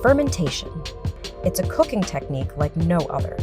Fermentation. It's a cooking technique like no other.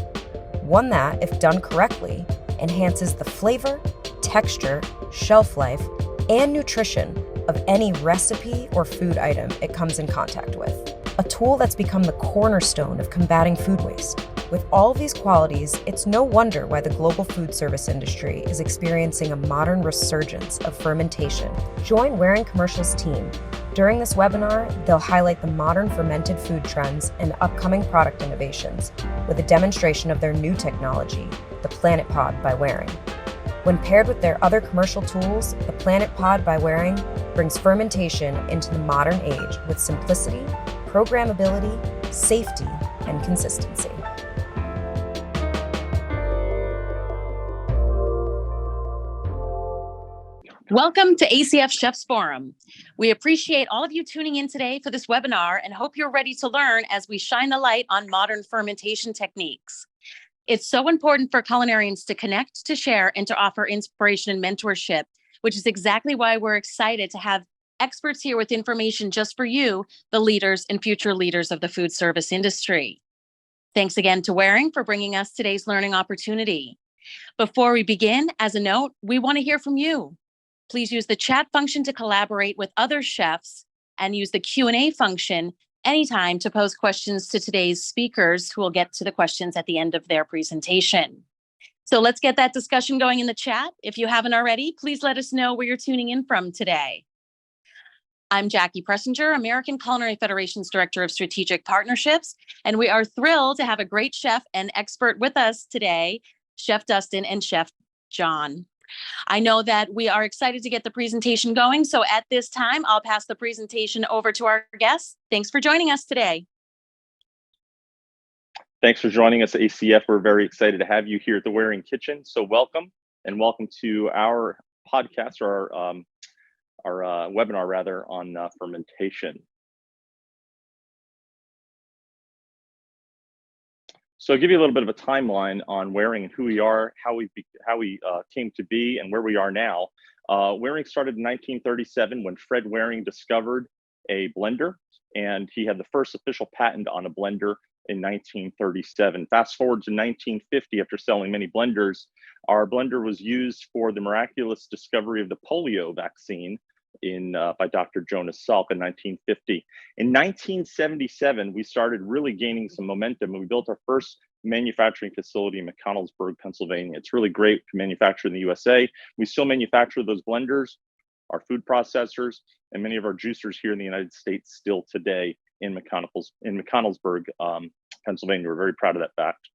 One that, if done correctly, enhances the flavor, texture, shelf life, and nutrition of any recipe or food item it comes in contact with. A tool that's become the cornerstone of combating food waste. With all of these qualities, it's no wonder why the global food service industry is experiencing a modern resurgence of fermentation. Join Waring Commercial's team. During this webinar, they'll highlight the modern fermented food trends and upcoming product innovations with a demonstration of their new technology, the Planet Pod by Waring. When paired with their other commercial tools, the Planet Pod by Waring brings fermentation into the modern age with simplicity, programmability, safety, and consistency. Welcome to ACF Chefs Forum. We appreciate all of you tuning in today for this webinar and hope you're ready to learn as we shine the light on modern fermentation techniques. It's so important for culinarians to connect, to share, and to offer inspiration and mentorship, which is exactly why we're excited to have experts here with information just for you, the leaders and future leaders of the food service industry. Thanks again to Waring for bringing us today's learning opportunity. Before we begin, as a note, we want to hear from you. Please use the chat function to collaborate with other chefs and use the Q&A function anytime to pose questions to today's speakers, who will get to the questions at the end of their presentation. So let's get that discussion going in the chat. If you haven't already, please let us know where you're tuning in from today. I'm Jackie Pressinger, American Culinary Federation's Director of Strategic Partnerships, and we are thrilled to have a great chef and expert with us today, Chef Dustin and Chef John. I know that we are excited to get the presentation going, so at this time, I'll pass the presentation over to our guests. Thanks for joining us today. Thanks for joining us, ACF. We're very excited to have you here at the Waring Kitchen. So welcome, and welcome to our podcast, or our webinar rather, on fermentation. So I'll give you a little bit of a timeline on Waring and who we are, how we came to be, and where we are now. Waring started in 1937 when Fred Waring discovered a blender, and he had the first official patent on a blender in 1937. Fast forward to 1950, after selling many blenders, our blender was used for the miraculous discovery of the polio vaccine by Dr. Jonas Salk in 1950. In 1977, we started really gaining some momentum, and we built our first manufacturing facility in McConnellsburg, Pennsylvania. It's really great to manufacture in the USA. We still manufacture those blenders, our food processors, and many of our juicers here in the United States still today in McConnellsburg, Pennsylvania. We're very proud of that fact.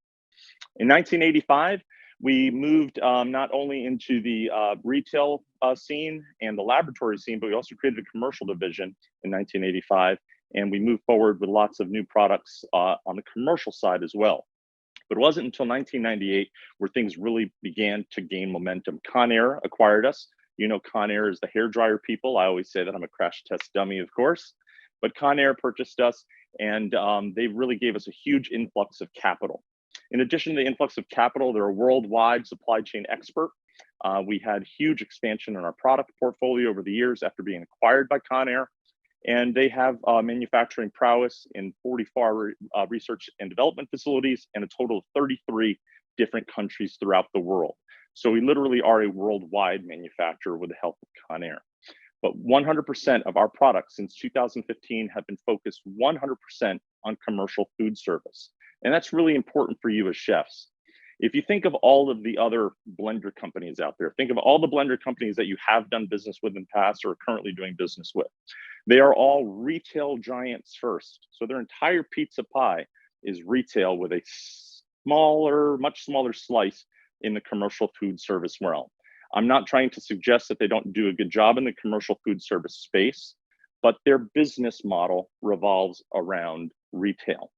In 1985, we moved not only into the retail scene and the laboratory scene, but we also created a commercial division in 1985, and we moved forward with lots of new products on the commercial side as well. But it wasn't until 1998 where things really began to gain momentum. Conair acquired us. You know, Conair is the hairdryer people. I always say that I'm a crash test dummy, of course. But Conair purchased us, and they really gave us a huge influx of capital. In addition to the influx of capital, they're a worldwide supply chain expert. We had huge expansion in our product portfolio over the years after being acquired by Conair, and they have manufacturing prowess in 44 research and development facilities and a total of 33 different countries throughout the world. So we literally are a worldwide manufacturer with the help of Conair. But 100% of our products since 2015 have been focused 100% on commercial food service. And that's really important for you as chefs. If you think of all of the other blender companies out there, think of all the blender companies that you have done business with in the past or are currently doing business with. They are all retail giants first. So their entire pizza pie is retail with a smaller, much smaller slice in the commercial food service realm. I'm not trying to suggest that they don't do a good job in the commercial food service space, but their business model revolves around retail.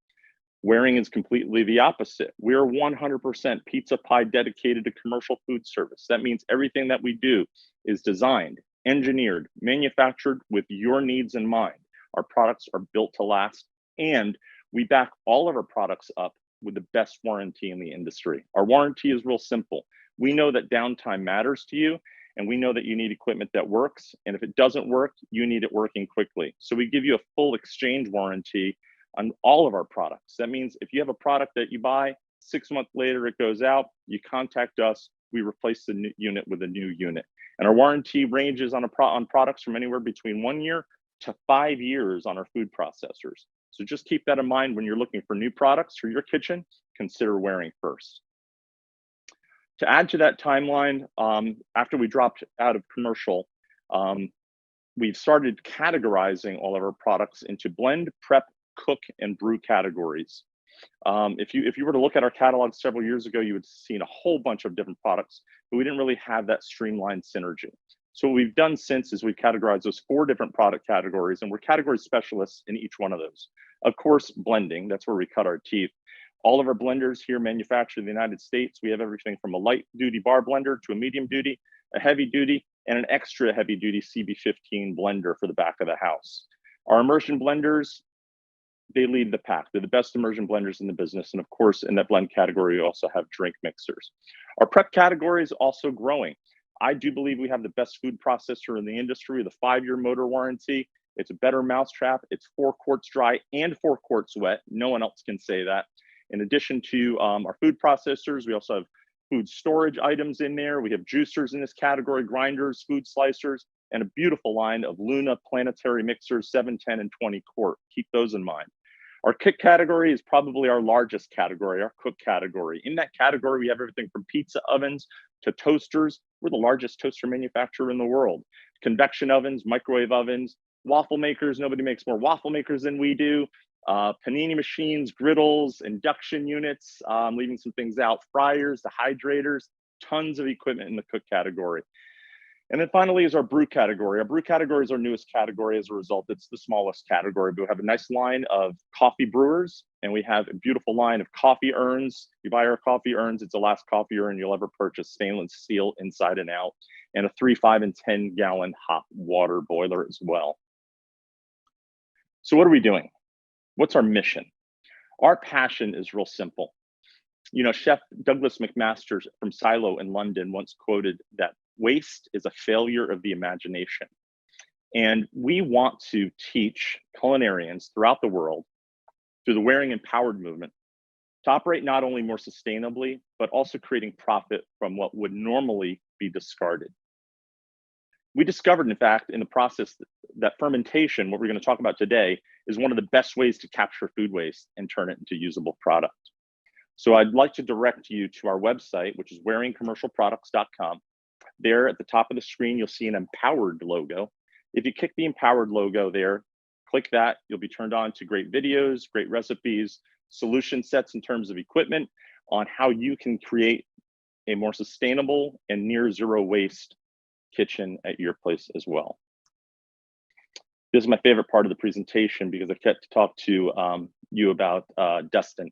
Waring is completely the opposite. We're 100% pizza pie dedicated to commercial food service. That means everything that we do is designed, engineered, manufactured with your needs in mind. Our products are built to last, and we back all of our products up with the best warranty in the industry. Our warranty is real simple. We know that downtime matters to you, and we know that you need equipment that works. And if it doesn't work, you need it working quickly. So we give you a full exchange warranty on all of our products. That means if you have a product that you buy, 6 months later it goes out, you contact us, we replace the new unit with a new unit. And our warranty ranges on products from anywhere between 1 year to 5 years on our food processors. So just keep that in mind when you're looking for new products for your kitchen, consider Waring first. To add to that timeline, after we dropped out of commercial, we've started categorizing all of our products into blend, prep, cook, and brew categories. If you were to look at our catalog several years ago, you would have seen a whole bunch of different products, but we didn't really have that streamlined synergy. So what we've done since is we've categorized those 4 different product categories, and we're category specialists in each one of those. Of course, blending, that's where we cut our teeth. All of our blenders here manufactured in the United States. We have everything from a light duty bar blender to a medium duty, a heavy duty, and an extra heavy duty CB15 blender for the back of the house. Our immersion blenders, they lead the pack. They're the best immersion blenders in the business. And of course, in that blend category, we also have drink mixers. Our prep category is also growing. I do believe we have the best food processor in the industry with a 5-year motor warranty. It's a better mousetrap. It's 4 quarts dry and 4 quarts wet. No one else can say that. In addition to our food processors, we also have food storage items in there. We have juicers in this category, grinders, food slicers, and a beautiful line of Luna planetary mixers, 7, 10, and 20 quart. Keep those in mind. Our cook category is probably our largest category, our cook category. In that category, we have everything from pizza ovens to toasters. We're the largest toaster manufacturer in the world. Convection ovens, microwave ovens, waffle makers. Nobody makes more waffle makers than we do. Panini machines, griddles, induction units, leaving some things out, fryers, dehydrators, tons of equipment in the cook category. And then finally is our brew category. Our brew category is our newest category. As a result, it's the smallest category, but we have a nice line of coffee brewers, and we have a beautiful line of coffee urns. You buy our coffee urns, it's the last coffee urn you'll ever purchase, stainless steel inside and out, and a 3, 5, and 10 gallon hot water boiler as well. So what are we doing? What's our mission? Our passion is real simple. You know, Chef Douglas McMaster from Silo in London once quoted that waste is a failure of the imagination. And we want to teach culinarians throughout the world through the Waring Empowered movement to operate not only more sustainably, but also creating profit from what would normally be discarded. We discovered, in fact, in the process that fermentation, what we're going to talk about today, is one of the best ways to capture food waste and turn it into usable product. So I'd like to direct you to our website, which is waringcommercialproducts.com. There at the top of the screen, you'll see an Empowered logo. If you click the Empowered logo there, click that, you'll be turned on to great videos, great recipes, solution sets in terms of equipment on how you can create a more sustainable and near zero waste kitchen at your place as well. This is my favorite part of the presentation because I get to talk to you about Dustin.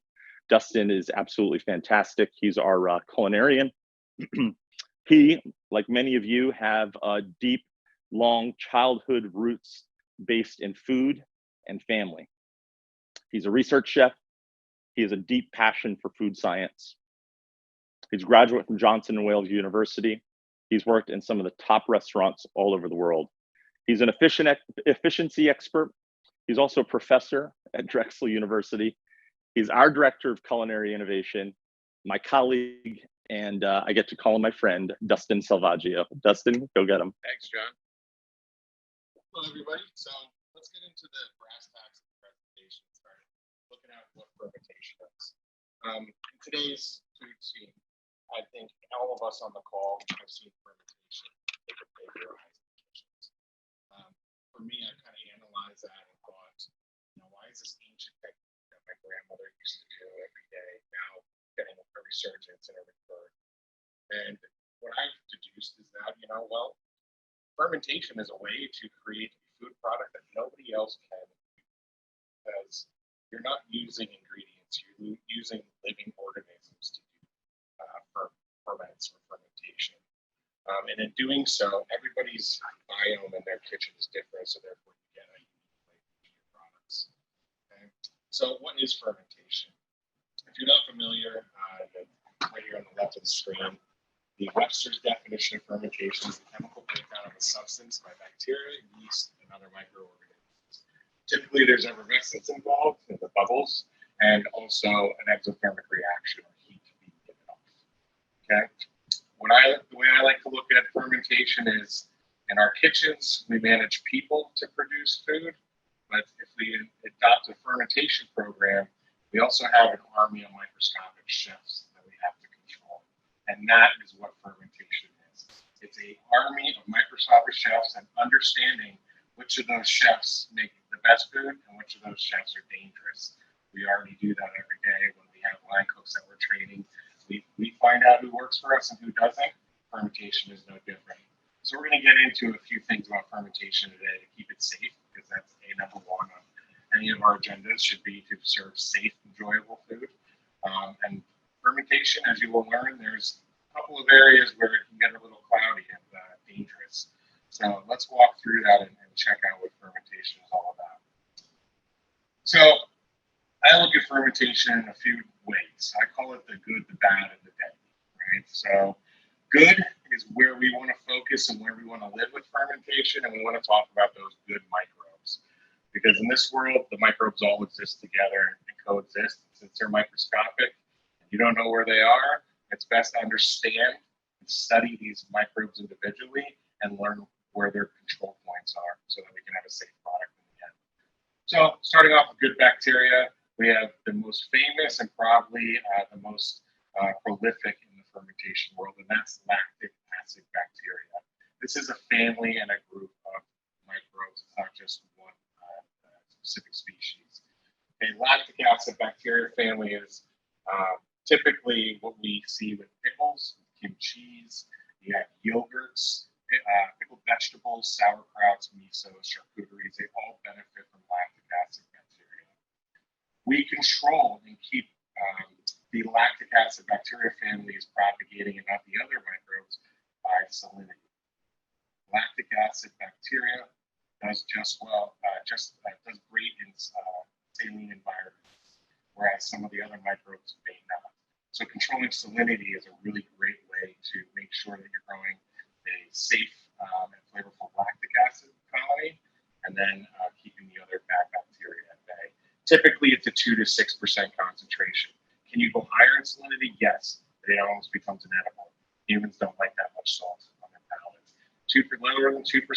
Dustin is absolutely fantastic. He's our culinarian. He, like many of you, have deep, long childhood roots based in food and family. He's a research chef. He has a deep passion for food science. He's a graduate from Johnson & Wales University. He's worked in some of the top restaurants all over the world. He's an efficiency expert. He's also a professor at Drexel University. He's our director of culinary innovation, my colleague, and I get to call him my friend, Dustin Salvaggio. Dustin, go get him. Thanks, John. Hello, everybody. So let's get into the brass tacks of the presentation. Start looking at what fermentation is. In today's food scene, I think all of us on the call have seen fermentation take a big rise in kitchens. For me, I kind of analyzed that and thought, why is this ancient technique that my grandmother used to do every day now getting a resurgence and a rebirth? And what I've deduced is that, fermentation is a way to create a food product that nobody else can, because you're not using ingredients, you're using living organisms to do ferments or fermentation. And in doing so, everybody's biome in their kitchen is different, so therefore you get a unique flavor to your products. Okay? So what is fermentation? If you're not familiar, right here on the left of the screen, the Webster's definition of fermentation is the chemical breakdown of a substance by bacteria, yeast, and other microorganisms. Typically, there's effervescence involved in the bubbles, and also an exothermic reaction or heat being given off. Okay. The way I like to look at fermentation is in our kitchens, we manage people to produce food, but if we adopt a fermentation program, we also have an army of microscopic chefs that we have to control. And that is what fermentation is. It's an army of microscopic chefs and understanding which of those chefs make the best food and which of those chefs are dangerous. We already do that every day when we have line cooks that we're training. We find out who works for us and who doesn't. Fermentation is no different. So we're going to get into a few things about fermentation today to keep it safe, because that's number one on any of our agendas should be to serve safe, enjoyable food. And fermentation, as you will learn, there's a couple of areas where it can get a little cloudy and dangerous. So let's walk through that and check out what fermentation is all about. So I look at fermentation in a few ways. I call it the good, the bad, and the deadly, right? So good is where we want to focus and where we want to live with fermentation, and we want to talk about those good microbes. Because in this world, the microbes all exist together and coexist. Since they're microscopic, you don't know where they are, it's best to understand and study these microbes individually and learn where their control points are so that we can have a safe product in the end. So starting off with good bacteria, we have the most famous and probably the most prolific in the fermentation world, and that's lactic acid bacteria. This is a family and a group of microbes. It's not just one specific species. A lactic acid bacteria family is typically what we see with pickles, kimchis, you have yogurts, pickled vegetables, sauerkrauts, miso, charcuteries. They all benefit from lactic acid bacteria. We control and keep the lactic acid bacteria families propagating and not the other microbes by salinity. Lactic acid bacteria does does great in saline environments, whereas some of the other microbes may not. So controlling salinity is a really great way to make sure that you're growing a safe and flavorful lactic acid colony, and then keeping the other bad bacteria at bay. Typically, it's a 2 to 6% concentration. Can you go higher in salinity? Yes, but it almost becomes inedible. Humans don't like that much salt on their palates. Lower than 2%,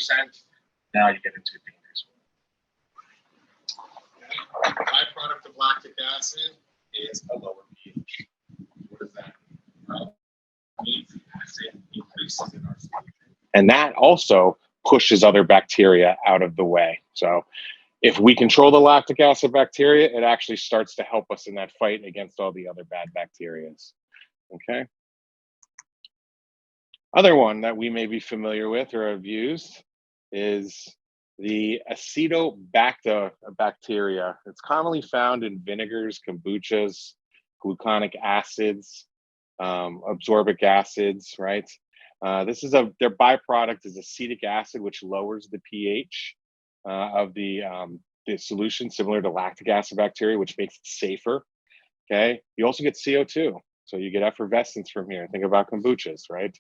now you get into a dangerous one. The byproduct of lactic acid is a lower pH. What does that mean? Well, it means the acid increases in our solution. And that also pushes other bacteria out of the way. So if we control the lactic acid bacteria, it actually starts to help us in that fight against all the other bad bacteria. Okay. Other one that we may be familiar with or have used is the acetobacteria. It's commonly found in vinegars, kombuchas, gluconic acids, absorbic acids, right? Their byproduct is acetic acid, which lowers the pH of the solution, similar to lactic acid bacteria, which makes it safer. Okay, you also get CO2, so you get effervescence from here. Think about kombuchas, right?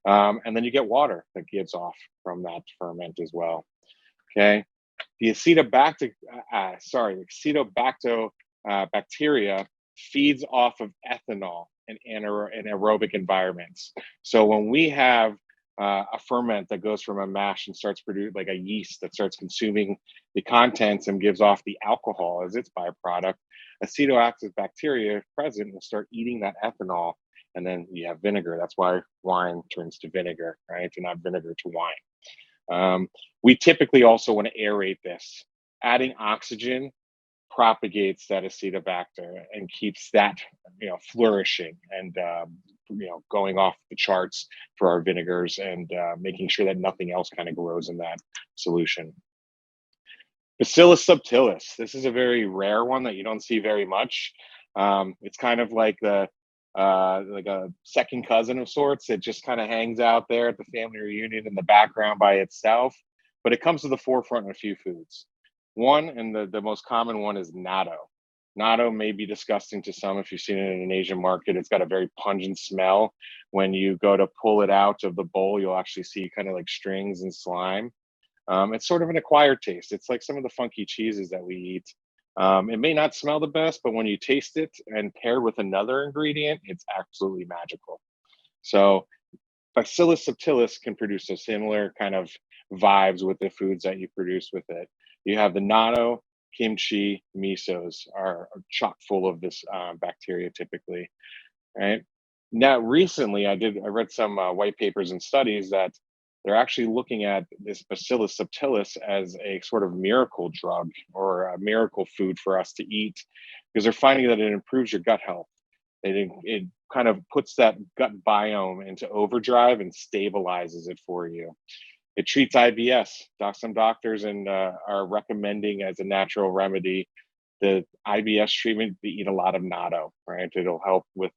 And then you get water that gives off from that ferment as well. Okay, the acetobacteria feeds off of ethanol in anaerobic environments. So when we have a ferment that goes from a mash and starts producing, like a yeast that starts consuming the contents and gives off the alcohol as its byproduct, acetoactive bacteria, if present, will start eating that ethanol, and then you have vinegar. That's why wine turns to vinegar, right? And not vinegar to wine. We typically also want to aerate this. Adding oxygen propagates that acetobacter and keeps that, flourishing and going off the charts for our vinegars, and making sure that nothing else kind of grows in that solution. Bacillus subtilis. This is a very rare one that you don't see very much. It's kind of like a second cousin of sorts. It just kind of hangs out there at the family reunion in the background by itself, but it comes to the forefront in a few foods. One, and the most common one, is natto. Natto may be disgusting to some if you've seen it in an Asian market. It's got a very pungent smell. When you go to pull it out of the bowl, you'll actually see kind of like strings and slime. It's sort of an acquired taste. It's like some of the funky cheeses that we eat. It may not smell the best, but when you taste it and pair with another ingredient, it's absolutely magical. So Bacillus subtilis can produce a similar kind of vibes with the foods that you produce with it. You have the natto, kimchi, misos are chock full of this bacteria typically, right? Now, recently, I read some white papers and studies that they're actually looking at this Bacillus subtilis as a sort of miracle drug or a miracle food for us to eat because they're finding that it improves your gut health. It kind of puts that gut biome into overdrive and stabilizes it for you. It treats IBS. Some doctors are recommending as a natural remedy the IBS treatment to eat a lot of natto, right? It'll help with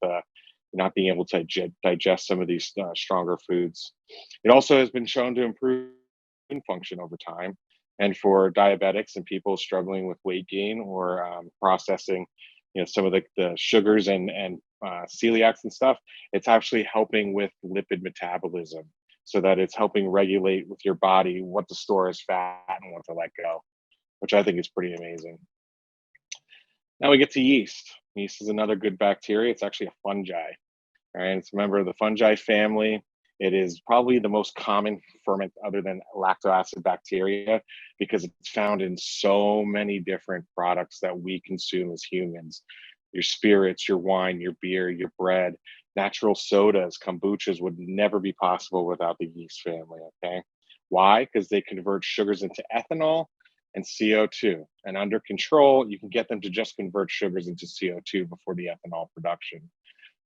not being able to digest some of these stronger foods. It also has been shown to improve immune function over time. And for diabetics and people struggling with weight gain or processing, some of the sugars and celiacs and stuff, it's actually helping with lipid metabolism so that it's helping regulate with your body what to store as fat and what to let go, which I think is pretty amazing. Now we get to yeast. Yeast is another good bacteria. It's actually a fungi. Right? It's a member of the fungi family. It is probably the most common ferment other than lactoacid bacteria because it's found in so many different products that we consume as humans. Your spirits, your wine, your beer, your bread, natural sodas, kombuchas would never be possible without the yeast family, okay? Why? Because they convert sugars into ethanol and CO2. And under control, you can get them to just convert sugars into CO2 before the ethanol production.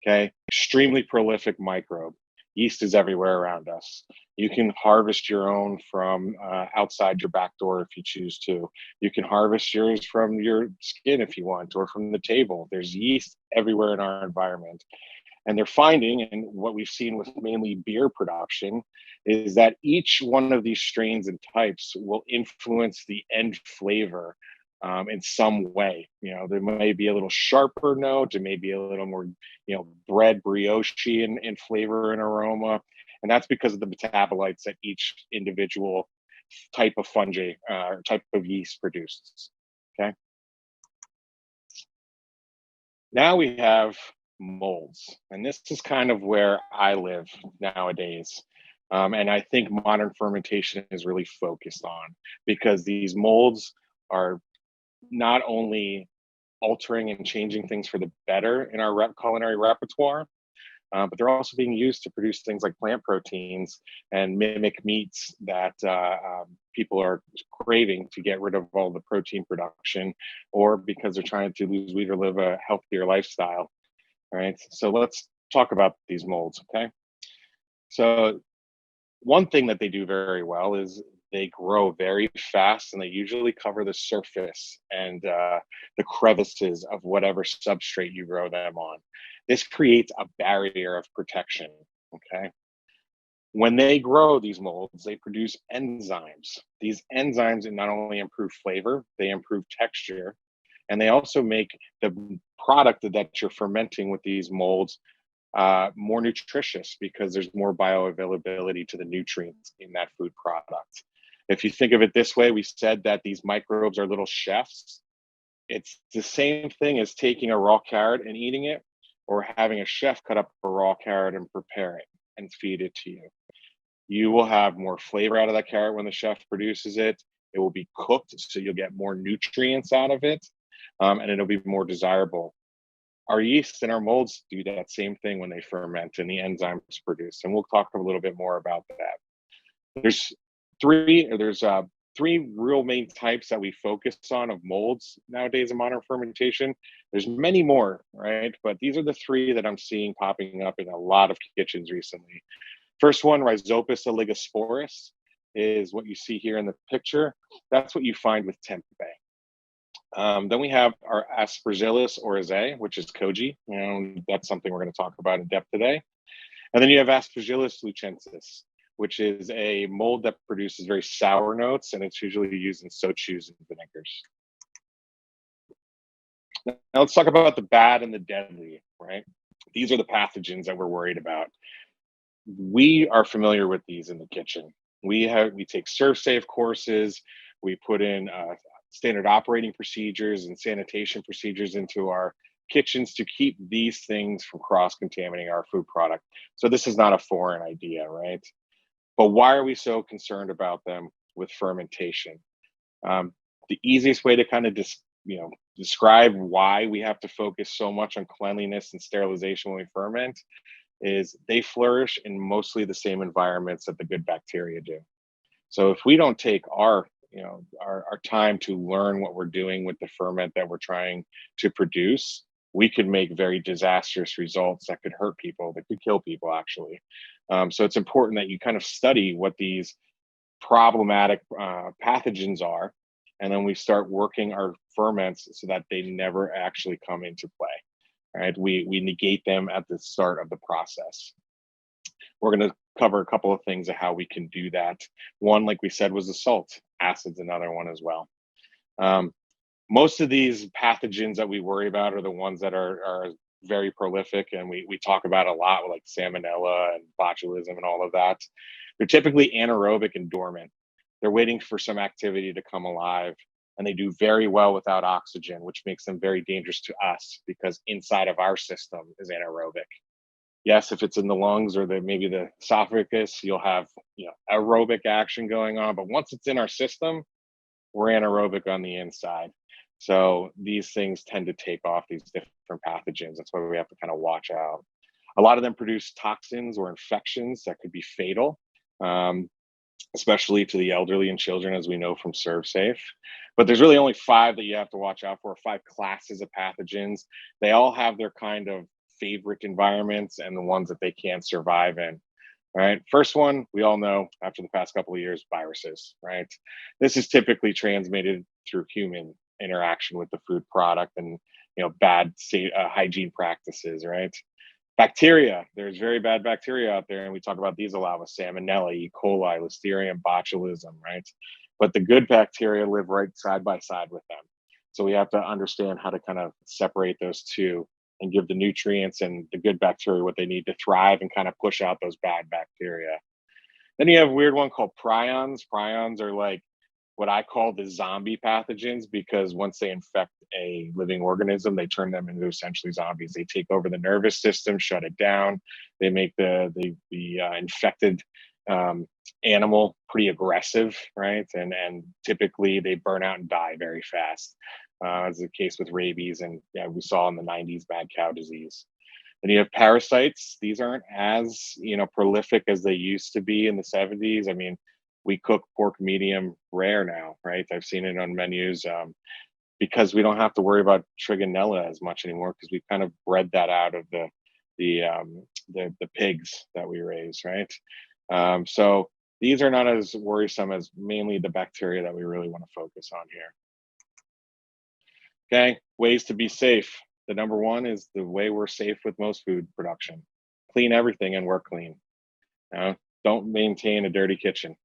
Okay, extremely prolific microbe. Yeast is everywhere around us. You can harvest your own from outside your back door if you choose to. You can harvest yours from your skin if you want, or from the table. There's yeast everywhere in our environment. And they're finding, and what we've seen with mainly beer production, is that each one of these strains and types will influence the end flavor in some way. There may be a little sharper note, it may be a little more, bread brioche in flavor and aroma. And that's because of the metabolites that each individual type of fungi or type of yeast produces. Okay. Now we have molds. And this is kind of where I live nowadays. And I think modern fermentation is really focused on because these molds are not only altering and changing things for the better in our culinary repertoire, but they're also being used to produce things like plant proteins and mimic meats that people are craving to get rid of all the protein production, or because they're trying to lose weight or live a healthier lifestyle. All right, so let's talk about these molds, okay? So one thing that they do very well is they grow very fast and they usually cover the surface and the crevices of whatever substrate you grow them on. This creates a barrier of protection, okay? When they grow these molds, they produce enzymes. These enzymes not only improve flavor, they improve texture, and they also make the product that you're fermenting with these molds more nutritious because there's more bioavailability to the nutrients in that food product. If you think of it this way, we said that these microbes are little chefs. It's the same thing as taking a raw carrot and eating it, or having a chef cut up a raw carrot and prepare it and feed it to you. You will have more flavor out of that carrot when the chef produces it. It will be cooked, so you'll get more nutrients out of it, and it'll be more desirable. Our yeasts and our molds do that same thing when they ferment and the enzymes produce, and we'll talk a little bit more about that. There's three real main types that we focus on of molds nowadays in modern fermentation. There's many more, right? But these are the three that I'm seeing popping up in a lot of kitchens recently. First one, Rhizopus oligosporus, is what you see here in the picture. That's what you find with tempeh. Then we have our Aspergillus oryzae, which is koji. That's something we're going to talk about in depth today. And then you have Aspergillus luchensis, which is a mold that produces very sour notes, and it's usually used in sochus and vinegars. Now let's talk about the bad and the deadly, right? These are the pathogens that we're worried about. We are familiar with these in the kitchen. We take serve-safe courses. We put in standard operating procedures and sanitation procedures into our kitchens to keep these things from cross-contaminating our food product. So this is not a foreign idea, right? But why are we so concerned about them with fermentation? The easiest way to kind of describe why we have to focus so much on cleanliness and sterilization when we ferment is they flourish in mostly the same environments that the good bacteria do. So if we don't take our time to learn what we're doing with the ferment that we're trying to produce, we could make very disastrous results that could hurt people, that could kill people actually. So it's important that you kind of study what these problematic pathogens are, and then we start working our ferments so that they never actually come into play. Right? We negate them at the start of the process. We're going to cover a couple of things of how we can do that. One, like we said, was the salt. Acid's another one as well. Most of these pathogens that we worry about are the ones that are very prolific, and we talk about a lot, like salmonella and botulism and all of that. They're typically anaerobic and dormant. They're waiting for some activity to come alive, and they do very well without oxygen, which makes them very dangerous to us because inside of our system is anaerobic. Yes, if it's in the lungs or maybe the esophagus, you'll have aerobic action going on. But once it's in our system, we're anaerobic on the inside. So these things tend to take off these different pathogens. That's why we have to kind of watch out. A lot of them produce toxins or infections that could be fatal, especially to the elderly and children, as we know from ServSafe. But there's really only 5 that you have to watch out for, 5 classes of pathogens. They all have their kind of favorite environments and the ones that they can't survive in. Right. First one, we all know after the past couple of years, viruses, right? This is typically transmitted through human interaction with the food product and, bad hygiene practices, right? Bacteria, there's very bad bacteria out there. And we talk about these a lot with salmonella, E. coli, listeria, botulism, right? But the good bacteria live right side by side with them. So we have to understand how to kind of separate those two and give the nutrients and the good bacteria what they need to thrive and kind of push out those bad bacteria. Then you have a weird one called prions. Prions are like what I call the zombie pathogens because once they infect a living organism, they turn them into essentially zombies. They take over the nervous system, shut it down. They make the infected animal pretty aggressive, right? And typically they burn out and die very fast. As the case with rabies, and we saw in the 90s mad cow disease. Then you have parasites. These aren't as prolific as they used to be in the 70s. I mean, we cook pork medium rare now, right? I've seen it on menus because we don't have to worry about Trighanella as much anymore because we've kind of bred that out of the pigs that we raise, right? So these are not as worrisome as mainly the bacteria that we really want to focus on here. Okay, ways to be safe. The number one is the way we're safe with most food production. Clean everything and work clean. Don't maintain a dirty kitchen.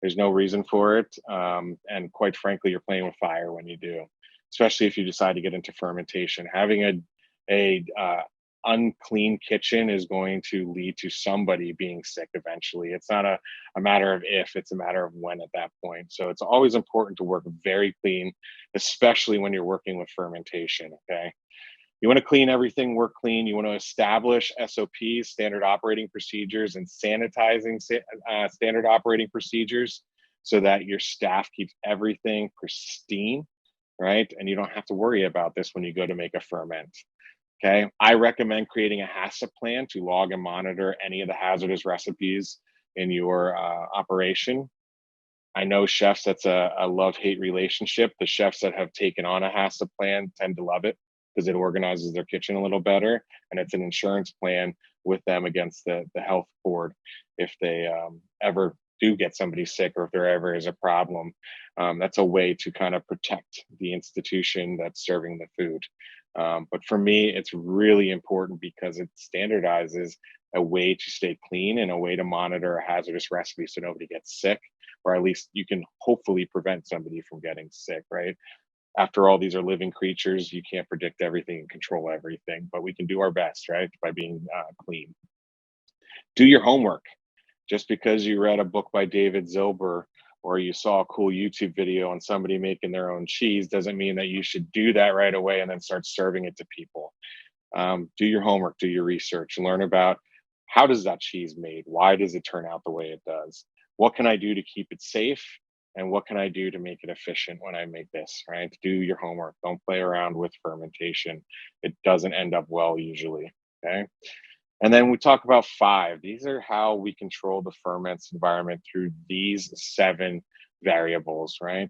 There's no reason for it. And quite frankly, you're playing with fire when you do, especially if you decide to get into fermentation. Having a unclean kitchen is going to lead to somebody being sick eventually. It's not a matter of if, it's a matter of when at that point. So it's always important to work very clean, especially when you're working with fermentation, okay? You want to clean everything, work clean. You want to establish SOPs, standard operating procedures, and sanitizing standard operating procedures so that your staff keeps everything pristine, right? And you don't have to worry about this when you go to make a ferment. Okay, I recommend creating a HACCP plan to log and monitor any of the hazardous recipes in your operation. I know chefs, that's a love-hate relationship. The chefs that have taken on a HACCP plan tend to love it because it organizes their kitchen a little better, and it's an insurance plan with them against the health board if they ever do get somebody sick or if there ever is a problem. That's a way to kind of protect the institution that's serving the food. But for me, it's really important because it standardizes a way to stay clean and a way to monitor a hazardous recipe so nobody gets sick, or at least you can hopefully prevent somebody from getting sick, right? After all, these are living creatures. You can't predict everything and control everything, but we can do our best, right? By being clean. Do your homework. Just because you read a book by David Zilber or you saw a cool YouTube video on somebody making their own cheese doesn't mean that you should do that right away and then start serving it to people. Do your homework, do your research, learn about how does that cheese made? Why does it turn out the way it does? What can I do to keep it safe? And what can I do to make it efficient when I make this, right? Do your homework. Don't play around with fermentation. It doesn't end up well usually, okay? And then we talk about 5. These are how we control the ferments environment through these 7 variables, right?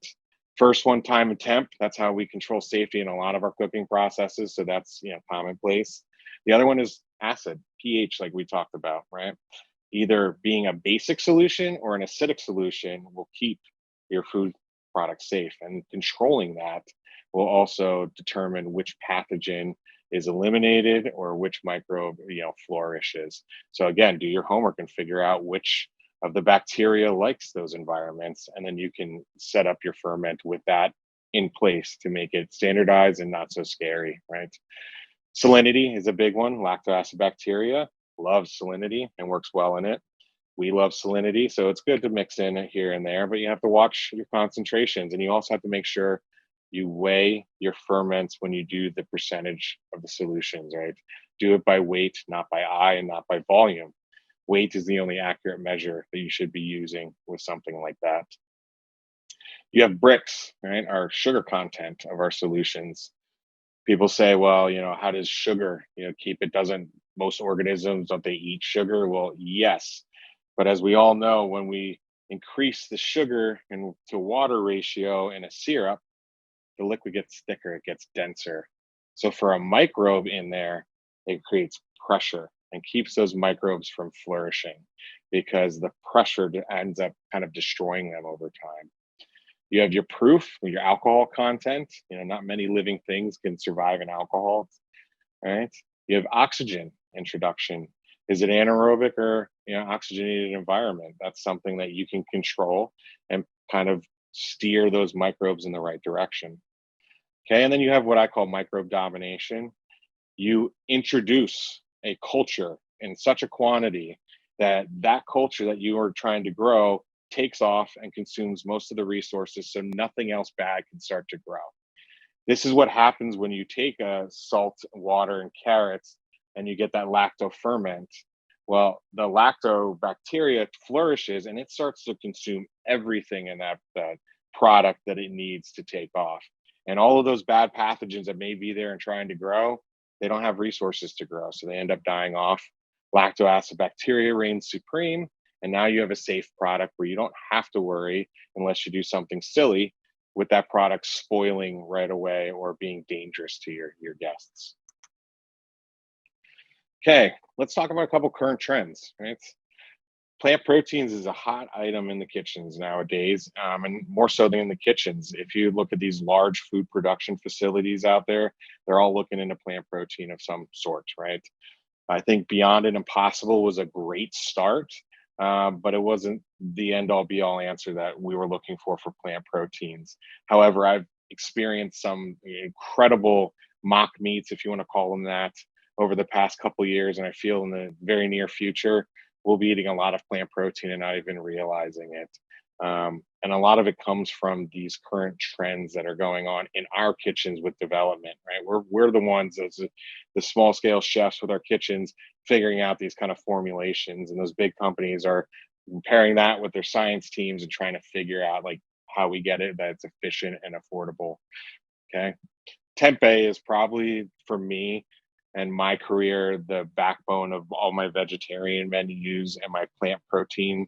First one, time and temp. That's how we control safety in a lot of our cooking processes. So that's, commonplace. The other one is acid, pH, like we talked about, right? Either being a basic solution or an acidic solution will keep your food product safe. And controlling that will also determine which pathogen is eliminated or which microbe flourishes. So again, do your homework and figure out which of the bacteria likes those environments, and then you can set up your ferment with that in place to make it standardized and not so scary, right? Salinity is a big one. Lactobacillus loves salinity and works well in it. We love salinity, so it's good to mix in it here and there, but you have to watch your concentrations, and you also have to make sure you weigh your ferments when you do the percentage of the solutions, right? Do it by weight, not by eye, and not by volume. Weight is the only accurate measure that you should be using with something like that. You have bricks, right? Our sugar content of our solutions. People say, well, how does sugar, keep it? Doesn't most organisms, don't they eat sugar? Well, yes. But as we all know, when we increase the sugar and to water ratio in a syrup, the liquid gets thicker, it gets denser. So for a microbe in there, it creates pressure and keeps those microbes from flourishing because the pressure ends up kind of destroying them over time. You have your proof, your alcohol content. Not many living things can survive in alcohol, right? You have oxygen introduction. Is it anaerobic or oxygenated environment? That's something that you can control and kind of steer those microbes in the right direction. Okay, and then you have what I call microbe domination. You introduce a culture in such a quantity that culture that you are trying to grow takes off and consumes most of the resources, so nothing else bad can start to grow. This is what happens when you take salt, water, and carrots, and you get that lacto ferment. Well, the lactobacteria flourishes, and it starts to consume everything in that product that it needs to take off. And all of those bad pathogens that may be there and trying to grow, they don't have resources to grow, so they end up dying off. Lactobacillus reigns supreme, and now you have a safe product where you don't have to worry unless you do something silly with that product spoiling right away or being dangerous to your guests. Okay, let's talk about a couple current trends, right? Plant proteins is a hot item in the kitchens nowadays, and more so than in the kitchens. If you look at these large food production facilities out there, they're all looking into plant protein of some sort, right? I think Beyond and Impossible was a great start, but it wasn't the end all be all answer that we were looking for plant proteins. However, I've experienced some incredible mock meats, if you want to call them that, over the past couple of years, and I feel in the very near future we'll be eating a lot of plant protein and not even realizing it. And a lot of it comes from these current trends that are going on in our kitchens with development, right? We're the ones as the small scale chefs with our kitchens figuring out these kind of formulations, and those big companies are pairing that with their science teams and trying to figure out like how we get it that it's efficient and affordable. Okay. Tempeh is probably for me and my career the backbone of all my vegetarian menus and my plant protein,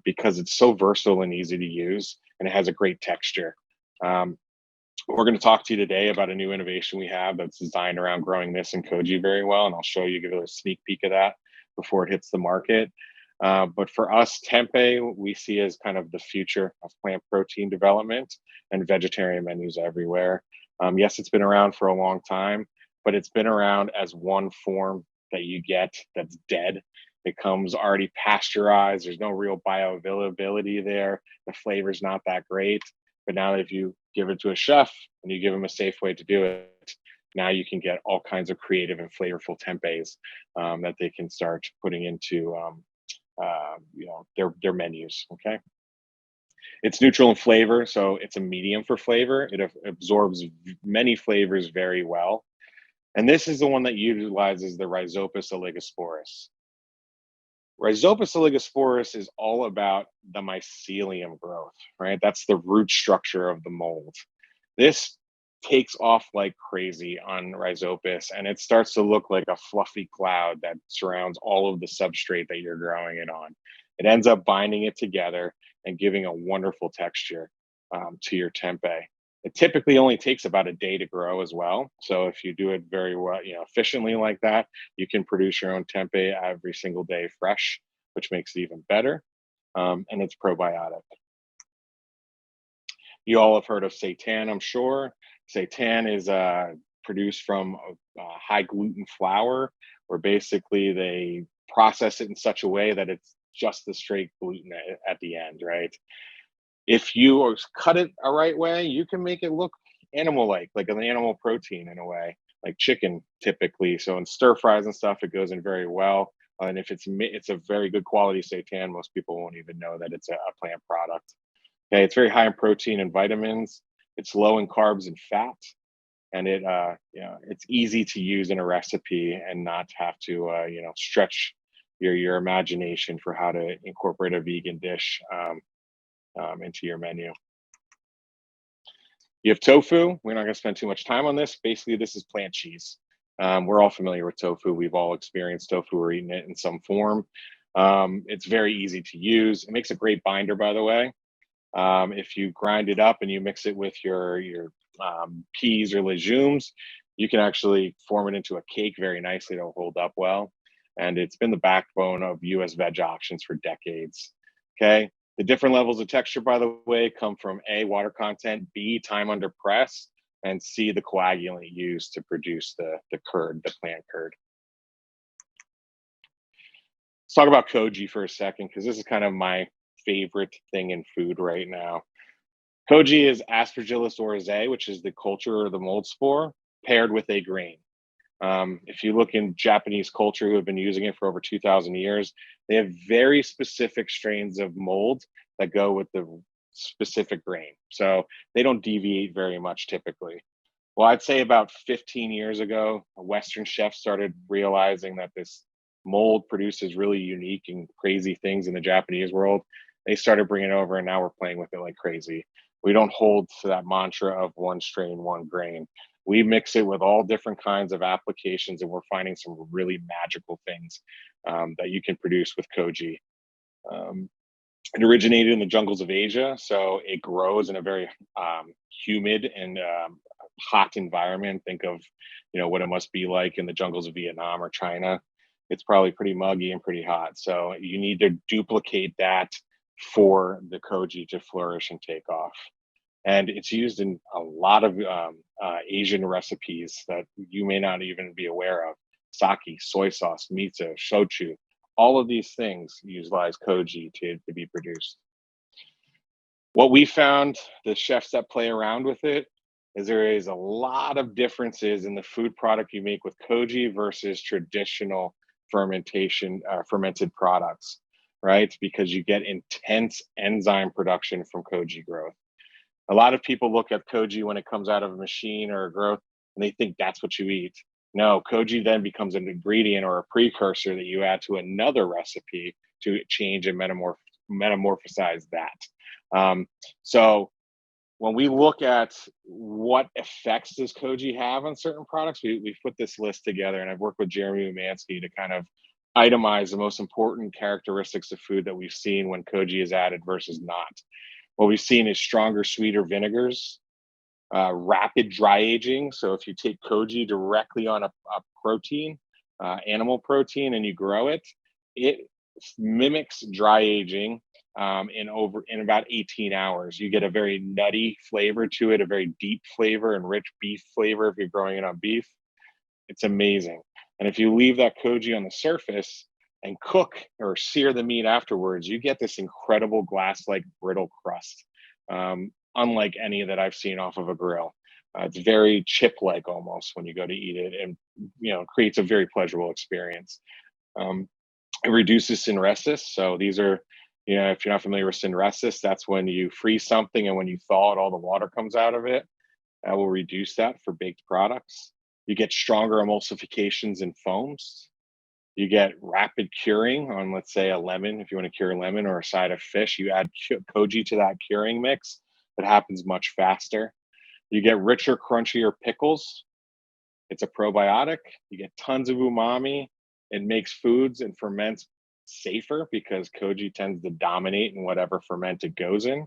because it's so versatile and easy to use, and it has a great texture. We're going to talk to you today about a new innovation we have that's designed around growing this in koji very well, and I'll show you, give you a sneak peek of that before it hits the market. But for us, tempeh we see as kind of the future of plant protein development and vegetarian menus everywhere. Yes, it's been around for a long time, but it's been around as one form that you get that's dead. It comes already pasteurized. There's no real bioavailability there. The flavor's not that great. But now if you give it to a chef and you give them a safe way to do it, now you can get all kinds of creative and flavorful tempehs that they can start putting into their menus. Okay, it's neutral in flavor, so it's a medium for flavor. It absorbs many flavors very well, and this is the one that utilizes the Rhizopus oligosporus. Rhizopus oligosporus is all about the mycelium growth, right? That's the root structure of the mold. This takes off like crazy on Rhizopus, and it starts to look like a fluffy cloud that surrounds all of the substrate that you're growing it on. It ends up binding it together and giving a wonderful texture to your tempeh. It typically only takes about a day to grow as well. So if you do it very well, efficiently like that, you can produce your own tempeh every single day fresh, which makes it even better. And it's probiotic. You all have heard of seitan, I'm sure. Seitan is produced from high gluten flour, where basically they process it in such a way that it's just the straight gluten at the end, right? If you cut it a right way, you can make it look like an animal protein in a way, like chicken typically. So in stir fries and stuff, it goes in very well. And if it's a very good quality seitan, most people won't even know that it's a plant product. Okay, it's very high in protein and vitamins. It's low in carbs and fat, and it's easy to use in a recipe and not have to stretch your imagination for how to incorporate a vegan dish into your menu. You have tofu. We're not going to spend too much time on this. Basically, this is plant cheese. We're all familiar with tofu. We've all experienced tofu or eaten it in some form. It's very easy to use. It makes a great binder, by the way. If you grind it up and you mix it with your peas or legumes, you can actually form it into a cake very nicely. It'll hold up well. And it's been the backbone of US veg options for decades. Okay. The different levels of texture, by the way, come from A, water content, B, time under press, and C, the coagulant used to produce the curd, the plant curd. Let's talk about koji for a second, because this is kind of my favorite thing in food right now. Koji is Aspergillus oryzae, which is the culture or the mold spore, paired with a grain. If you look in Japanese culture who have been using it for over 2,000 years, they have very specific strains of mold that go with the specific grain. So they don't deviate very much typically. Well, I'd say about 15 years ago, Western chefs started realizing that this mold produces really unique and crazy things in the Japanese world. They started bringing it over, and now we're playing with it like crazy. We don't hold to that mantra of one strain, one grain. We mix it with all different kinds of applications, and we're finding some really magical things that you can produce with koji. It originated in the jungles of Asia, so it grows in a very humid and hot environment. Think of what it must be like in the jungles of Vietnam or China. It's probably pretty muggy and pretty hot. So you need to duplicate that for the koji to flourish and take off. And it's used in a lot of Asian recipes that you may not even be aware of. Sake, soy sauce, miso, shochu, all of these things utilize koji to be produced. What we found, the chefs that play around with it, is there is a lot of differences in the food product you make with koji versus traditional fermented products, right? Because you get intense enzyme production from koji growth. A lot of people look at koji when it comes out of a machine or a growth, and they think that's what you eat. No, koji then becomes an ingredient or a precursor that you add to another recipe to change and metamorphosize that. So when we look at what effects does koji have on certain products, we've put this list together, and I've worked with Jeremy Umansky to kind of itemize the most important characteristics of food that we've seen when koji is added versus not. What we've seen is stronger, sweeter vinegars, rapid dry aging. So if you take koji directly on a protein, animal protein, and you grow it, it mimics dry aging in about 18 hours. You get a very nutty flavor to it, a very deep flavor and rich beef flavor if you're growing it on beef. It's amazing. And if you leave that koji on the surface and cook or sear the meat afterwards, you get this incredible glass-like brittle crust, unlike any that I've seen off of a grill. It's very chip-like almost when you go to eat it, and creates a very pleasurable experience. It reduces synthesis. So these are, if you're not familiar with synthesis, that's when you freeze something and when you thaw it, all the water comes out of it. That will reduce that for baked products. You get stronger emulsifications in foams. You get rapid curing on, let's say, a lemon. If you want to cure a lemon or a side of fish, you add koji to that curing mix. It happens much faster. You get richer, crunchier pickles. It's a probiotic. You get tons of umami. It makes foods and ferments safer because koji tends to dominate in whatever ferment it goes in.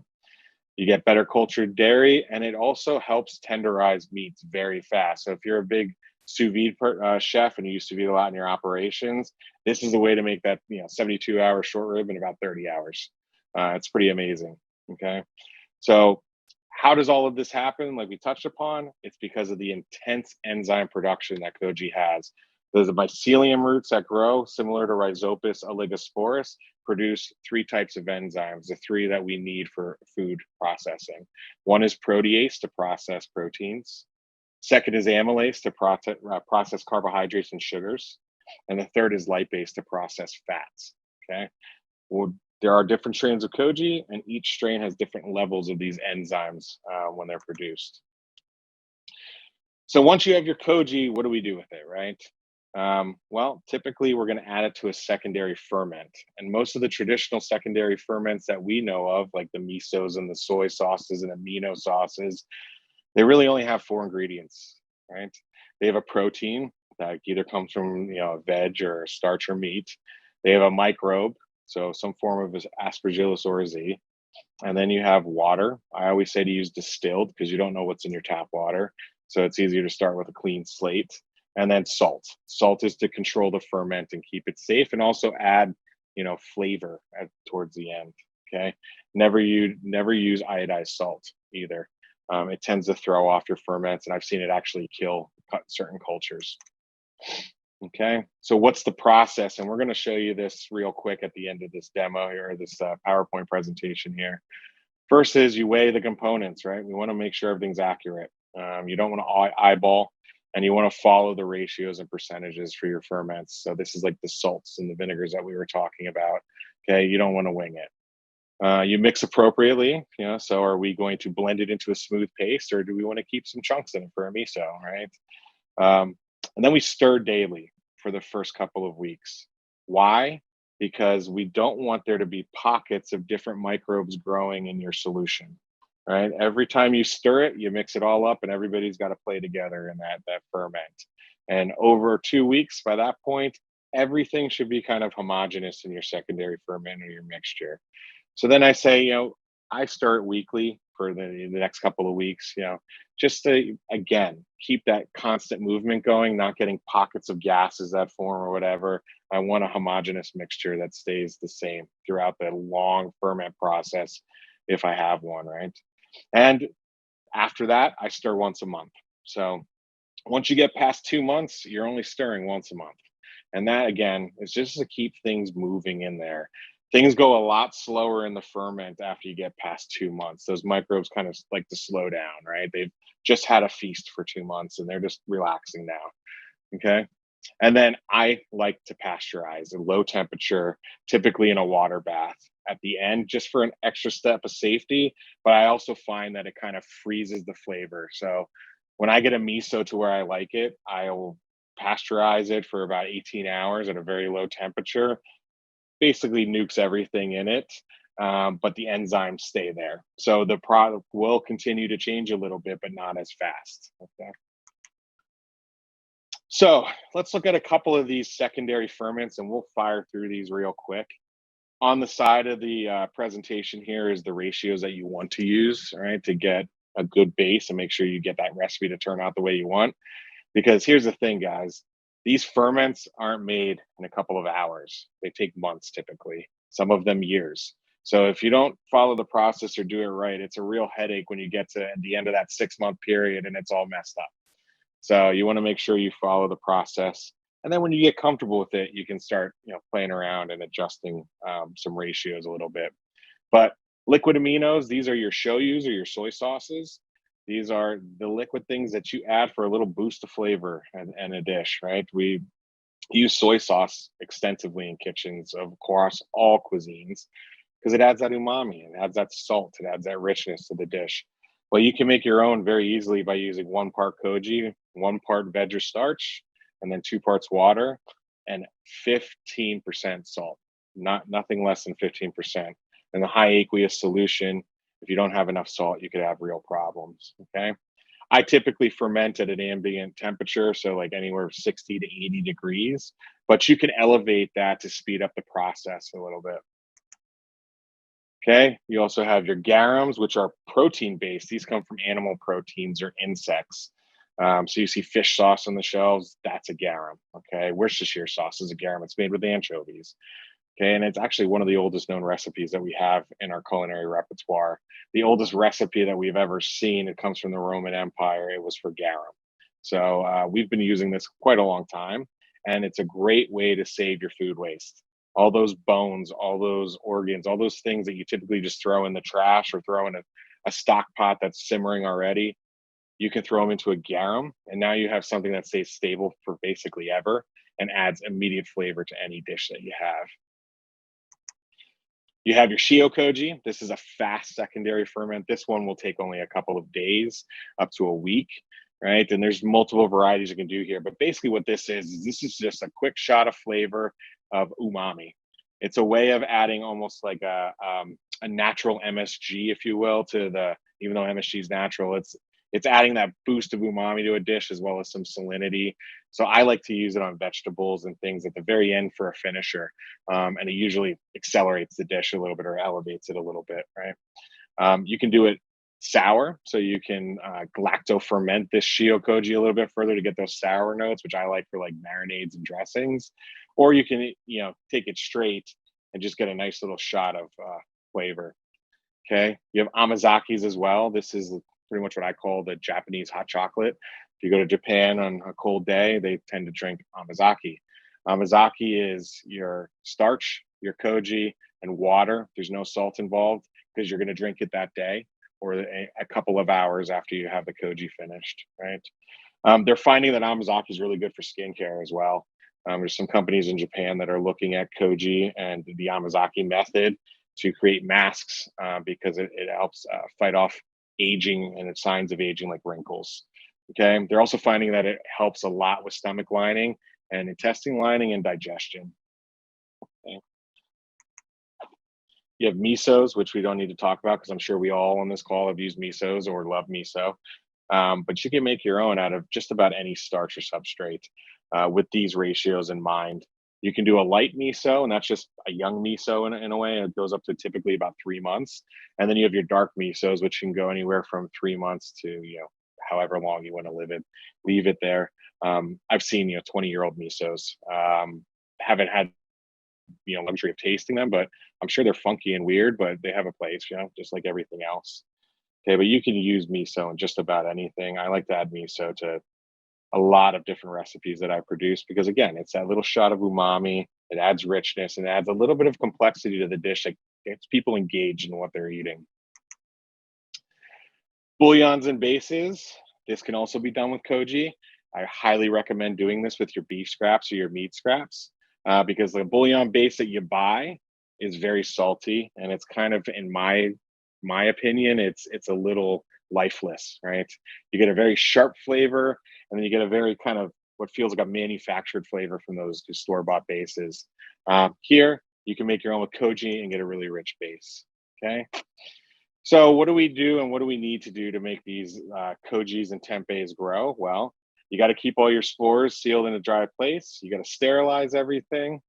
You get better cultured dairy, and it also helps tenderize meats very fast. So if you're a big sous vide chef and you used to vide a lot in your operations, this is the way to make that 72-hour short rib in about 30 hours. It's pretty amazing. Okay, so how does all of this happen? Like we touched upon, it's because of the intense enzyme production that koji has. There's the mycelium roots that grow, similar to Rhizopus oligosporus, produce 3 types of enzymes, the 3 that we need for food processing. One is protease to process proteins. Second is amylase to process carbohydrates and sugars. And the third is lipase to process fats. Okay. Well, there are different strains of koji, and each strain has different levels of these enzymes when they're produced. So once you have your koji, what do we do with it, right? Well, typically we're going to add it to a secondary ferment. And most of the traditional secondary ferments that we know of, like the misos and the soy sauces and amino sauces, they really only have 4 ingredients, right? They have a protein that either comes from a veg or starch or meat. They have a microbe, so some form of Aspergillus oryzae. And then you have water. I always say to use distilled because you don't know what's in your tap water. So it's easier to start with a clean slate. And then salt. Salt is to control the ferment and keep it safe, and also add, flavor towards the end. Okay. Never use iodized salt either. It tends to throw off your ferments, and I've seen it actually kill certain cultures. Okay. So what's the process? And we're going to show you this real quick at the end of this demo here, or this PowerPoint presentation here. First is you weigh the components, right? We want to make sure everything's accurate. You don't want to eyeball. And you want to follow the ratios and percentages for your ferments. So this is like the salts and the vinegars that we were talking about. Okay, you don't want to wing it. You mix appropriately. So are we going to blend it into a smooth paste, or do we want to keep some chunks in it for a miso, right? And then we stir daily for the first couple of weeks. Why? Because we don't want there to be pockets of different microbes growing in your solution. Right. Every time you stir it, you mix it all up, and everybody's got to play together in that ferment. And over 2 weeks, by that point, everything should be kind of homogeneous in your secondary ferment or your mixture. So then I say, I stir it weekly for the next couple of weeks, just to, again, keep that constant movement going, not getting pockets of gases that form or whatever. I want a homogeneous mixture that stays the same throughout the long ferment process, if I have one, right? And after that, I stir once a month. So once you get past 2 months, you're only stirring once a month. And that, again, is just to keep things moving in there. Things go a lot slower in the ferment after you get past 2 months. Those microbes kind of like to slow down, right? They've just had a feast for 2 months and they're just relaxing now. Okay. And then I like to pasteurize at low temperature, typically in a water bath at the end, just for an extra step of safety. But I also find that it kind of freezes the flavor. So when I get a miso to where I like it, I'll pasteurize it for about 18 hours at a very low temperature. Basically nukes everything in it, but the enzymes stay there. So the product will continue to change a little bit, but not as fast. Okay. So let's look at a couple of these secondary ferments, and we'll fire through these real quick. On the side of the presentation here is the ratios that you want to use, right, to get a good base and make sure you get that recipe to turn out the way you want. Because here's the thing, guys, these ferments aren't made in a couple of hours. They take months typically, some of them years. So if you don't follow the process or do it right, it's a real headache when you get to the end of that 6-month period and it's all messed up. So you want to make sure you follow the process. And then when you get comfortable with it, you can start, playing around and adjusting some ratios a little bit. But liquid aminos, these are your shoyus or your soy sauces. These are the liquid things that you add for a little boost of flavor and a dish, right? We Use soy sauce extensively in kitchens of course all cuisines because it adds that umami, it adds that salt, it adds that richness to the dish. Well, you can make your own very easily by using 1 part koji, 1 part veg or starch, and then 2 parts water and 15% salt. Nothing less than 15%. And the high aqueous solution, if you don't have enough salt, you could have real problems. Okay. I typically ferment at an ambient temperature, so like anywhere 60 to 80 degrees, but you can elevate that to speed up the process a little bit. Okay, you also have your garums, which are protein based. These come from animal proteins or insects. So you see fish sauce on the shelves, that's a garum. Okay, Worcestershire sauce is a garum. It's made with anchovies. Okay, and it's actually one of the oldest known recipes that we have in our culinary repertoire. The oldest recipe that we've ever seen, it comes from the Roman Empire. It was for garum. So we've been using this quite a long time, and it's a great way to save your food waste. All those bones, all those organs, all those things that you typically just throw in the trash or throw in a stock pot that's simmering already, you can throw them into a garum, and now you have something that stays stable for basically ever and adds immediate flavor to any dish that you have. You have your shio koji. This is a fast secondary ferment. This one will take only a couple of days, up to a week, right? And there's multiple varieties you can do here. But basically, what this is this is just a quick shot of flavor of umami. It's a way of adding almost like a natural MSG, if you will, to the, even though MSG is natural, it's adding that boost of umami to a dish as well as some salinity. So I like to use it on vegetables and things at the very end for a finisher, and it usually accelerates the dish a little bit or elevates it a little bit, right? You can do it sour, so you can galacto ferment this shio koji a little bit further to get those sour notes, which I like for like marinades and dressings. Or you can, take it straight and just get a nice little shot of flavor. Okay, you have amazakis as well. This is pretty much what I call the Japanese hot chocolate. If you go to Japan on a cold day, they tend to drink amazaki. Amazaki is your starch, your koji, and water. There's no salt involved because you're going to drink it that day or a couple of hours after you have the koji finished, right? They're finding that amazaki is really good for skincare as well. There's some companies in Japan that are looking at koji and the amazaki method to create masks because it helps fight off aging and the signs of aging like wrinkles. Okay, they're also finding that it helps a lot with stomach lining and intestine lining and digestion. Okay. You have misos, which we don't need to talk about because I'm sure we all on this call have used misos or love miso. But you can make your own out of just about any starch or substrate with these ratios in mind. You can do a light miso, and that's just a young miso in a way. It goes up to typically about 3 months. And then you have your dark misos, which can go anywhere from 3 months to, however long you want to leave it there. I've seen, 20-year-old misos. Haven't had, luxury of tasting them, but I'm sure they're funky and weird, but they have a place, just like everything else. Okay, but you can use miso in just about anything. I like to add miso to a lot of different recipes that I produce because again, it's that little shot of umami. It adds richness and adds a little bit of complexity to the dish that gets people engaged in what they're eating. Bouillons and bases. This can also be done with koji. I highly recommend doing this with your beef scraps or your meat scraps because the bouillon base that you buy is very salty and it's kind of, in my opinion, it's a little lifeless, right? You get a very sharp flavor, and then you get a very kind of what feels like a manufactured flavor from those store-bought bases. Here, you can make your own with koji and get a really rich base. Okay. So, what do we do, and what do we need to do to make these kojis and tempehs grow? Well, you got to keep all your spores sealed in a dry place. You got to sterilize everything.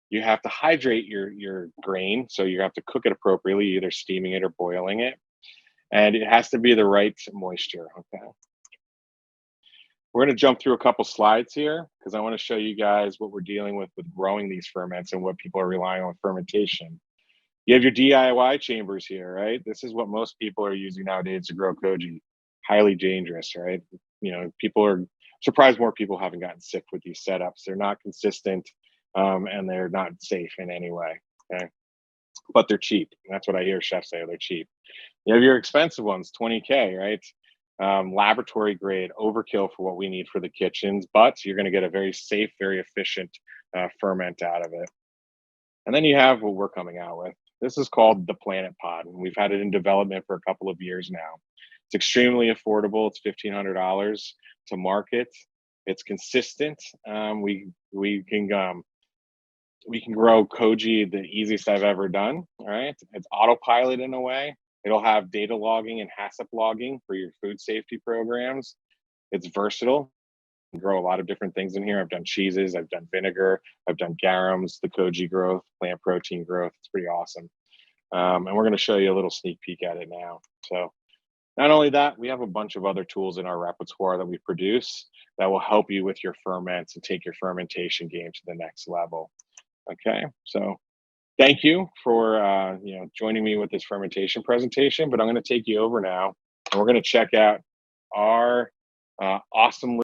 You have to hydrate your grain, so you have to cook it appropriately, either steaming it or boiling it. And it has to be the right moisture, okay? We're gonna jump through a couple slides here because I wanna show you guys what we're dealing with growing these ferments and what people are relying on with fermentation. You have your DIY chambers here, right? This is what most people are using nowadays to grow koji. Highly dangerous, right? People are surprised more people haven't gotten sick with these setups. They're not consistent and they're not safe in any way, okay? But they're cheap. And that's what I hear chefs say, they're cheap. You have your expensive ones, 20K, right? laboratory grade overkill for what we need for the kitchens, but you're going to get a very safe, very efficient ferment out of it. And then you have what we're coming out with. This is called the Planet Pod, and we've had it in development for a couple of years now. It's extremely affordable. It's $1,500 to market. It's consistent. We can grow koji the easiest I've ever done. All right, it's autopilot in a way. It'll have data logging and HACCP logging for your food safety programs. It's versatile. You can grow a lot of different things in here. I've done cheeses, I've done vinegar, I've done garums, the koji growth, plant protein growth. It's pretty awesome. And we're going to show you a little sneak peek at it now. So not only that, we have a bunch of other tools in our repertoire that we produce that will help you with your ferments and take your fermentation game to the next level. Okay, so thank you for joining me with this fermentation presentation, but I'm going to take you over now and we're going to check out our awesome.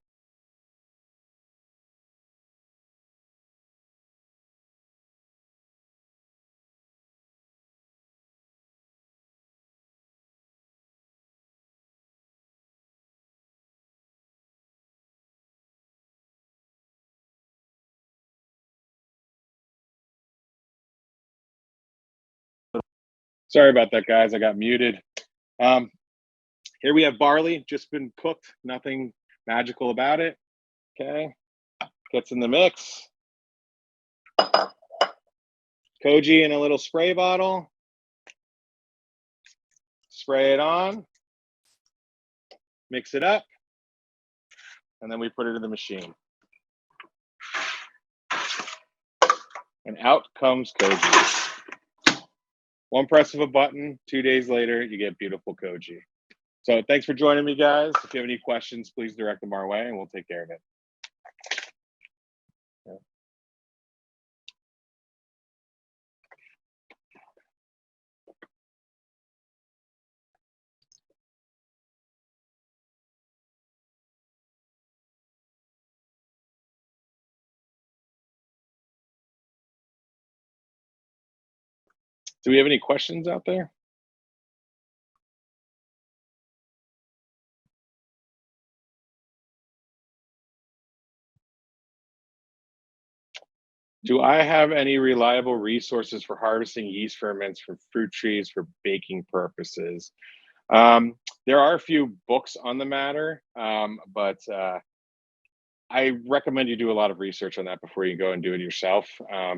Sorry about that, guys. I got muted. Here we have barley, just been cooked, nothing magical about it. Okay, gets in the mix. Koji in a little spray bottle. Spray it on. Mix it up. And then we put it in the machine. And out comes koji. One press of a button, 2 days later, you get beautiful koji. So thanks for joining me, guys. If you have any questions, please direct them our way and we'll take care of it. Yeah. Do we have any questions out there? Do I have any reliable resources for harvesting yeast ferments from fruit trees for baking purposes? There are a few books on the matter, but I recommend you do a lot of research on that before you go and do it yourself,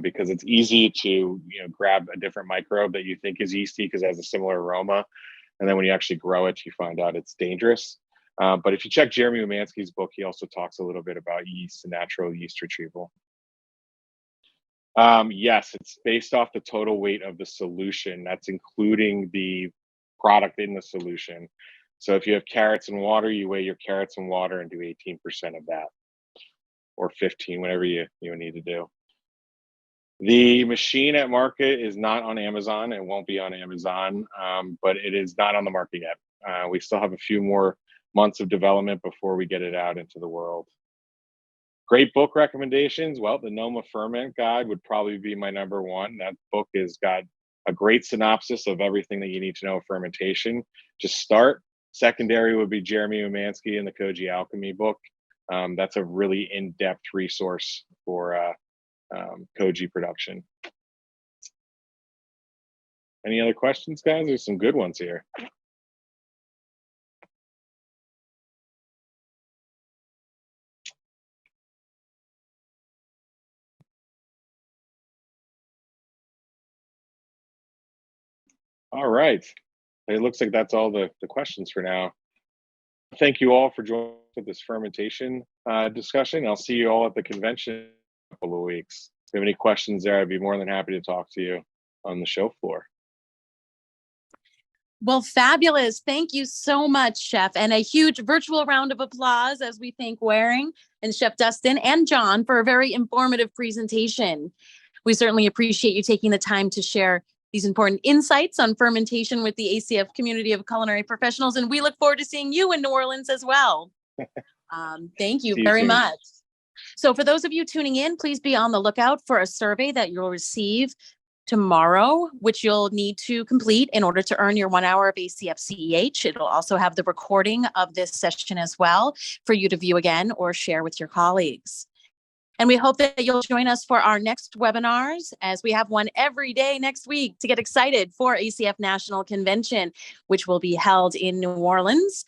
because it's easy to grab a different microbe that you think is yeasty because it has a similar aroma, and then when you actually grow it, you find out it's dangerous. But if you check Jeremy Umansky's book, he also talks a little bit about yeast and natural yeast retrieval. Yes, it's based off the total weight of the solution. That's including the product in the solution. So if you have carrots and water, you weigh your carrots and water and do 18% of that, or 15, whatever you need to do. The machine at market is not on Amazon. It won't be on Amazon, but it is not on the market yet. We still have a few more months of development before we get it out into the world. Great book recommendations. Well, the Noma Ferment Guide would probably be my number one. That book has got a great synopsis of everything that you need to know of fermentation. Just start. Secondary would be Jeremy Umansky and the Koji Alchemy book. That's a really in-depth resource for koji production. Any other questions, guys? There's some good ones here. All right. It looks like that's all the questions for now. Thank you all for joining this fermentation discussion. I'll see you all at the convention in a couple of weeks. If you have any questions there, I'd be more than happy to talk to you on the show floor. Well, fabulous. Thank you so much, Chef. And a huge virtual round of applause as we thank Waring and Chef Dustin and John for a very informative presentation. We certainly appreciate you taking the time to share these important insights on fermentation with the ACF community of culinary professionals. And we look forward to seeing you in New Orleans as well. Thank you very much. So for those of you tuning in, please be on the lookout for a survey that you'll receive tomorrow, which you'll need to complete in order to earn your 1 hour of ACF CEH. It'll also have the recording of this session as well for you to view again or share with your colleagues. And we hope that you'll join us for our next webinars, as we have one every day next week to get excited for ACF National Convention, which will be held in New Orleans.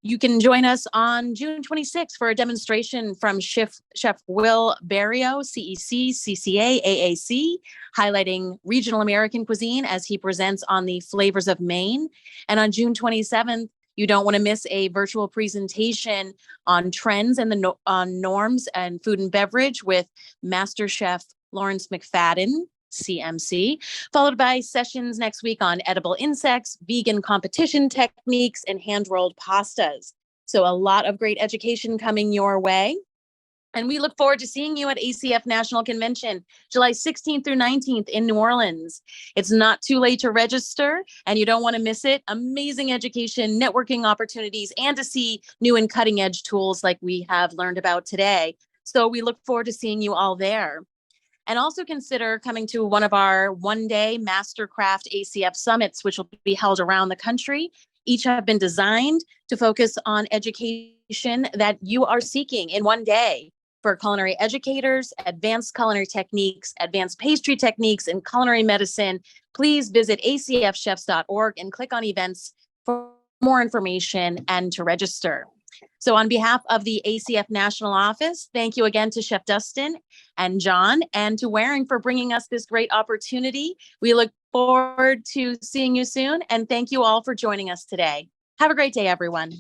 You can join us on June 26th for a demonstration from Chef Will Barrio, CEC, CCA, AAC, highlighting regional American cuisine as he presents on the flavors of Maine. And on June 27th, you don't want to miss a virtual presentation on trends and on norms and food and beverage with Master Chef Lawrence McFadden, CMC, followed by sessions next week on edible insects, vegan competition techniques, and hand-rolled pastas. So a lot of great education coming your way. And we look forward to seeing you at ACF National Convention, July 16th through 19th in New Orleans. It's not too late to register, and you don't want to miss it. Amazing education, networking opportunities, and to see new and cutting-edge tools like we have learned about today. So we look forward to seeing you all there. And also consider coming to one of our one-day Mastercraft ACF summits, which will be held around the country. Each have been designed to focus on education that you are seeking in one day for culinary educators, advanced culinary techniques, advanced pastry techniques, and culinary medicine. Please visit acfchefs.org and click on events for more information and to register. So on behalf of the ACF National Office, thank you again to Chef Dustin and John, and to Waring for bringing us this great opportunity. We look forward to seeing you soon, and thank you all for joining us today. Have a great day, everyone.